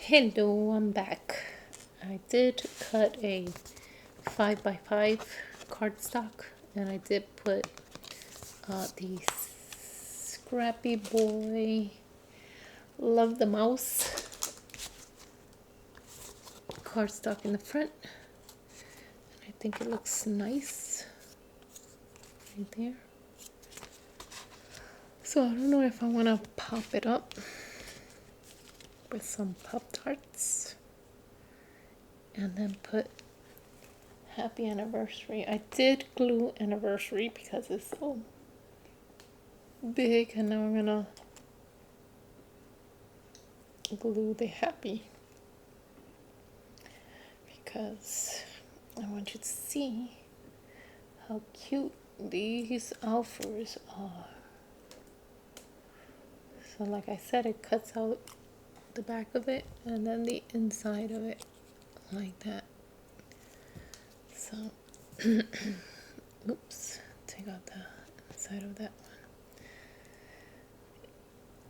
Hello, I'm back. I did cut a 5x5 cardstock and I did put the Scrappy Boy Love the Mouse cardstock in the front. I think it looks nice right there. So I don't know if I want to pop it up with some Pop-Tarts and then put happy anniversary. I did glue anniversary because it's so big, and now I'm gonna glue the happy because I want you to see how cute these offers are. So like I said, it cuts out the back of it and then the inside of it like that. So oops, take out the inside of that one.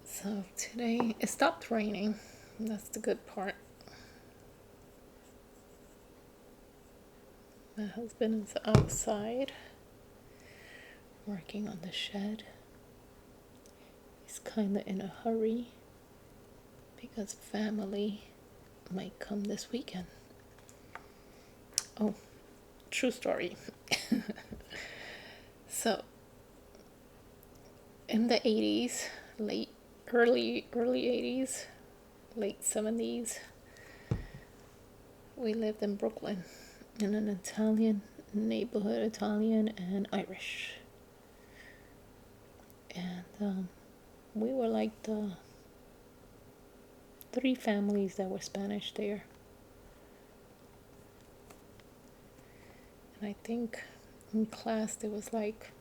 So today it stopped raining. That's the good part. My husband is outside working on the shed. He's kind of in a hurry because family might come this weekend. Oh, true story. So in the 80s, early 80s, late 70s, we lived in Brooklyn in an Italian neighborhood, Italian and Irish. And we were like the 3 families that were Spanish there. And I think in class there was like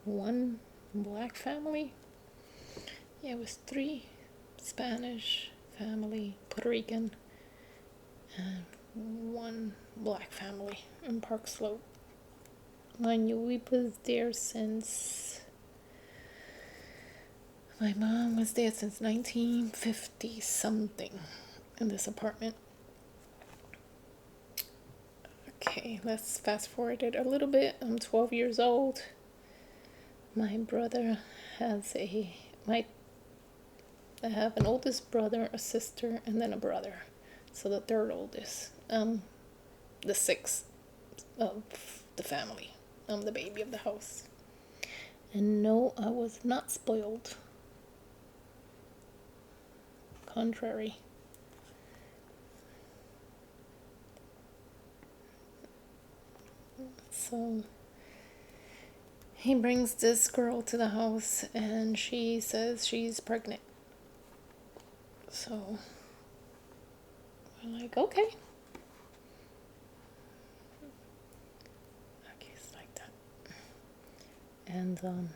1 black family. Yeah, it was 3 Spanish family, Puerto Rican, and 1 black family in Park Slope. Mind you, we was there since, my mom was there since 1950 something in this apartment. Okay, let's fast forward it a little bit. I'm 12 years old. My brother has I have an oldest brother, a sister, and then a brother. So the 3rd oldest. The 6th of the family. I'm the baby of the house. And no, I was not spoiled. Contrary. So he brings this girl to the house and she says she's pregnant. So we're like, okay. Okay, it's like that. And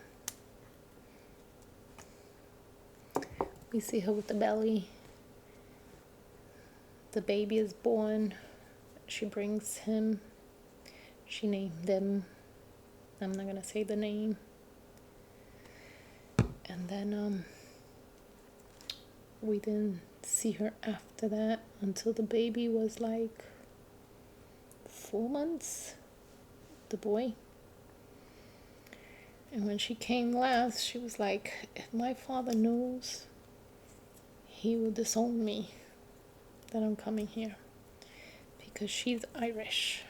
we see her with the belly. The baby is born. She brings him. She named him. I'm not gonna say the name. And then we didn't see her after that until the baby was like 4 months, the boy. And when she came last, she was like, if my father knows, he will disown me that I'm coming here, because she's Irish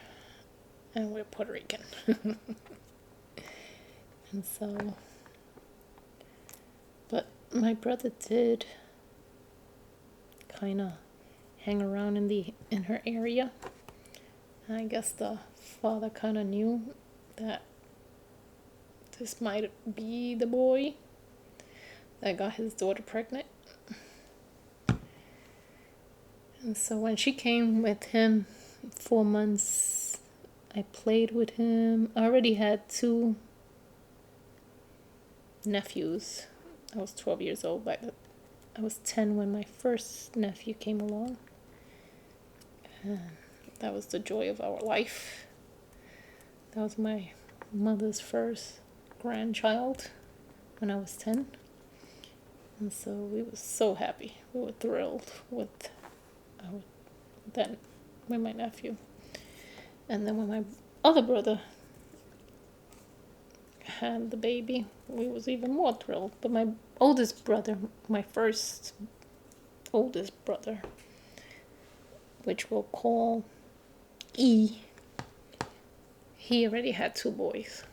and we're Puerto Rican. And so, but my brother did kind of hang around in her area. And I guess the father kind of knew that this might be the boy that got his daughter pregnant. And so when she came with him, 4 months, I played with him. I already had 2 nephews. I was 12 years old, but I was 10 when my first nephew came along. And that was the joy of our life. That was my mother's first grandchild when I was 10. And so we were so happy. We were thrilled with that with my nephew. And then when my other brother had the baby, we was even more thrilled. But my oldest brother, my first oldest brother, which we'll call E, he already had 2 boys.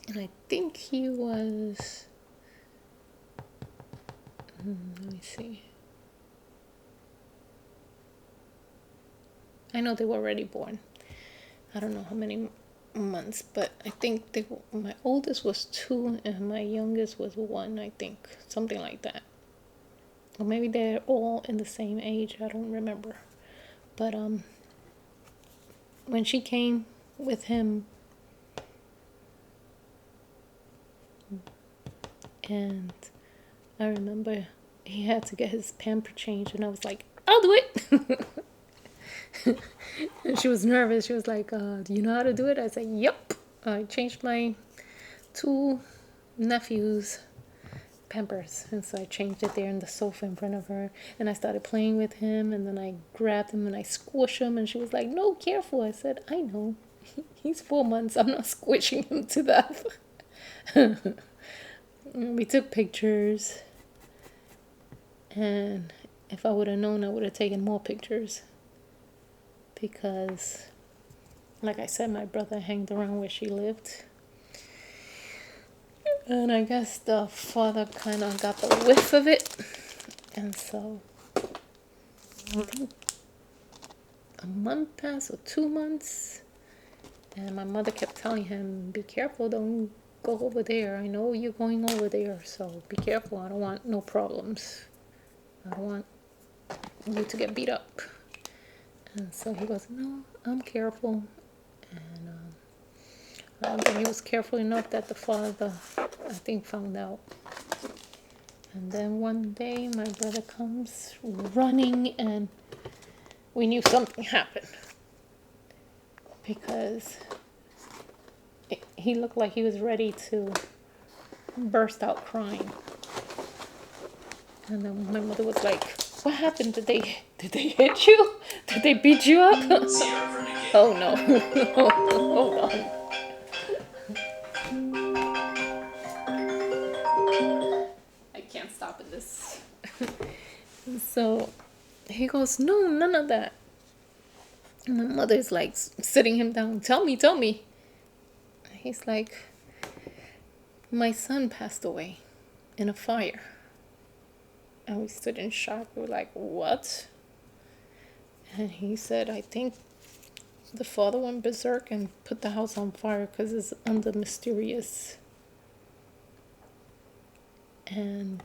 And I think he was, let me see. I know they were already born. I don't know how many months, but I think my oldest was 2 and my youngest was 1, I think. Something like that. Or maybe they're all in the same age. I don't remember. But when she came with him, and I remember he had to get his pamper changed, and I was like, I'll do it. And she was nervous. She was like, do you know how to do it? I said, yep. I changed my 2 nephews' Pampers, and so I changed it there in the sofa in front of her, and I started playing with him, and then I grabbed him and I squished him, and she was like, no, careful. I said, I know, he's 4 months, I'm not squishing him to death. We took pictures, and if I would have known, I would have taken more pictures, because like I said, my brother hanged around where she lived. And I guess the father kind of got the whiff of it. And so I think a month passed or 2 months. And my mother kept telling him, be careful, don't go over there. I know you're going over there, so be careful. I don't want no problems. I don't want you to get beat up. And so he goes, no, I'm careful. And I don't think he was careful enough that the father, I think, found out. And then one day my brother comes running, and we knew something happened, because he looked like he was ready to burst out crying. And then my mother was like, what happened? Did they hit you? Did they beat you up? Oh no. Hold on. I can't stop at this. So he goes, no, none of that. And my mother's like sitting him down. Tell me. He's like, my son passed away in a fire. And we stood in shock. We were like, what? And he said, I think the father went berserk and put the house on fire because it's under mysterious. And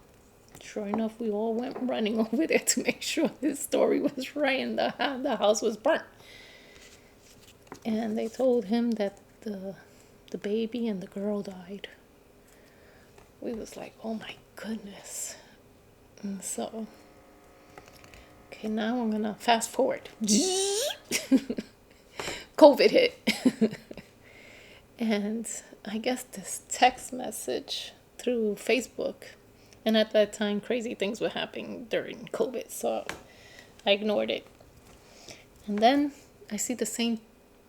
sure enough, we all went running over there to make sure his story was right, and the house was burnt. And they told him that the baby and the girl died. We was like, oh my goodness. And so, okay, now I'm gonna fast forward. COVID hit. And I guess this text message through Facebook, and at that time this things were happening during COVID, so I ignored it. And then I see the same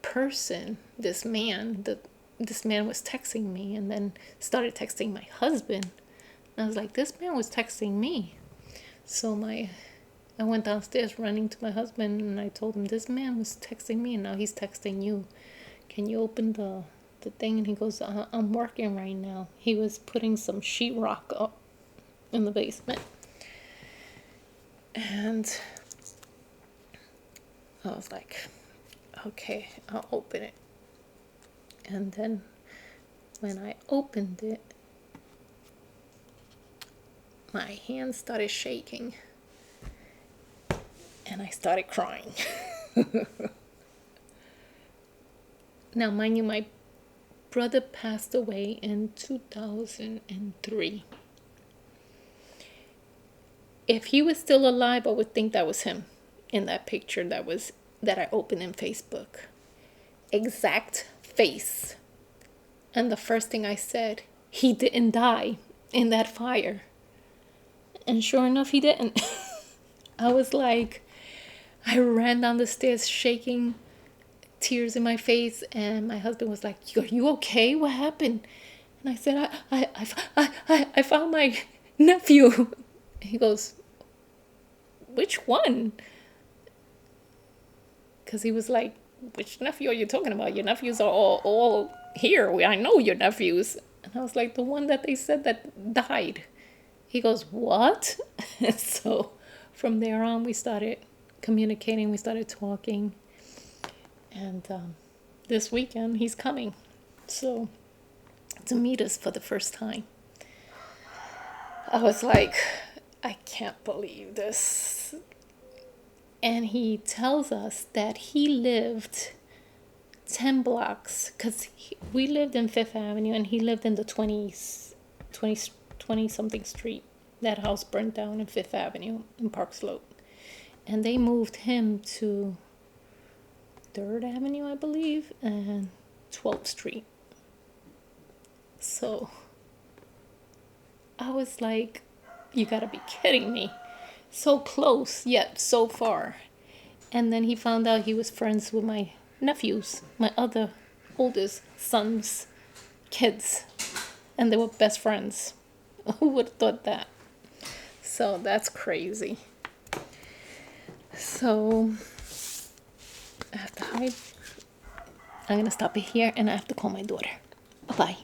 person, this man was texting me, and then started texting my husband. And I was like, this man was texting me. So I went downstairs running to my husband, and I told him, this man was texting me, and now he's texting you. Can you open the thing? And he goes, I'm working right now. He was putting some sheetrock up in the basement. And I was like, okay, I'll open it. And then when I opened it, my hands started shaking, and I started crying. Now, mind you, my brother passed away in 2003. If he was still alive, I would think that was him in that picture that I opened in Facebook. Exact face. And the first thing I said, he didn't die in that fire. And sure enough, he didn't. I was like, I ran down the stairs shaking, tears in my face, and my husband was like, "Are you okay? What happened?" And I said, I found my nephew. He goes, "Which one?" Because he was like, "Which nephew are you talking about? Your nephews are all here. I know your nephews." And I was like, "The one that they said that died." He goes, "What?" And so from there on, we started communicating, we started talking. And this weekend, he's coming. So to meet us for the first time. I was like, I can't believe this. And he tells us that he lived 10 blocks, because we lived in Fifth Avenue and he lived in the 20 something street. That house burned down in Fifth Avenue in Park Slope. And they moved him to 3rd Avenue, I believe, and 12th Street. So I was like, you gotta be kidding me. So close, yet so far. And then he found out he was friends with my nephews, my other oldest son's kids. And they were best friends. Who would have thought that? So that's crazy. So I have to hide. I'm gonna stop it here and I have to call my daughter. Bye-bye.